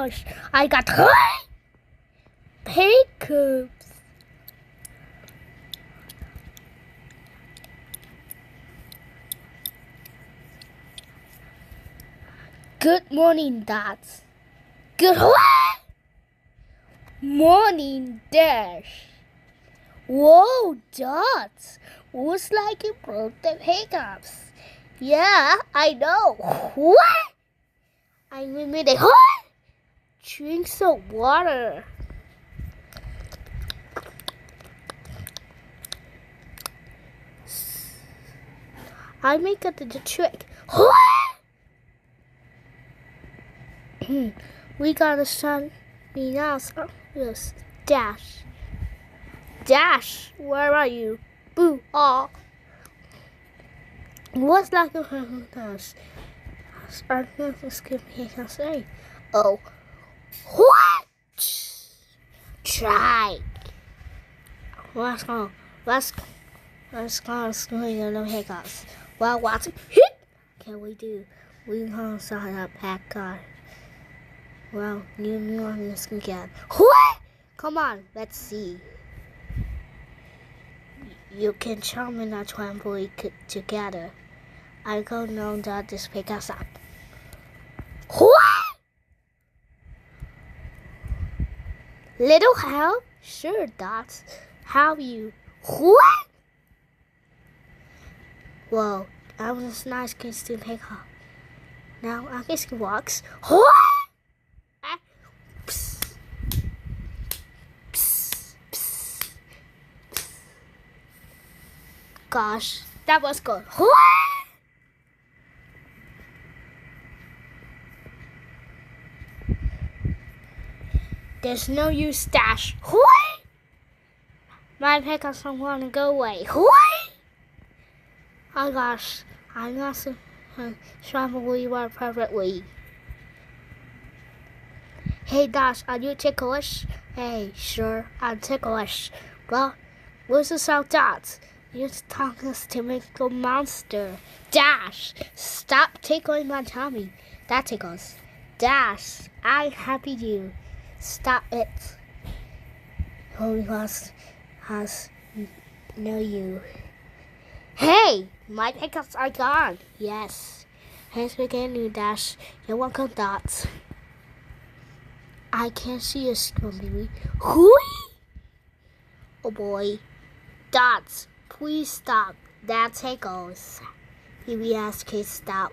gosh, I got hiccups. Good morning, Dots. Good morning, Dash. Whoa, Dots. Looks like you broke the hiccups. Yeah, I know. What? I made a drink some water. I make it the trick. We got a sun. Yes, Dash. Dash, where are you? Boo! Aw. What's like a house? I'm going to skip me. I say, oh, what? Try. Let's go. Let's go. No hiccups. Well, what can we do? We can start a pack car. Well, you want this again. What? Come on, let's see. You can charm in a trampoline together. I don't know that this pick us up. What? Little help? Sure, Dots. How you? What? Whoa, I was nice kids to pick up. Now I guess he walks. What? Gosh, that was good. There's no use, Dash. My pickups don't want to go away. Oh gosh, I'm not so probably work perfectly. Hey Dash, are you ticklish? Hey, sure, I'm ticklish. Well, what's the sound, Dots? You're talking to make a monster. Dash, stop tickling my tummy. That tickles. Dash, I happy you. Stop it. Holy has no you. Hey, my hiccups are gone. Yes. Thanks for getting you, Dash. You're welcome, Dots. I can't see a baby. Hooey! Oh boy. Dots, please stop. That tickles. If we ask kids stop.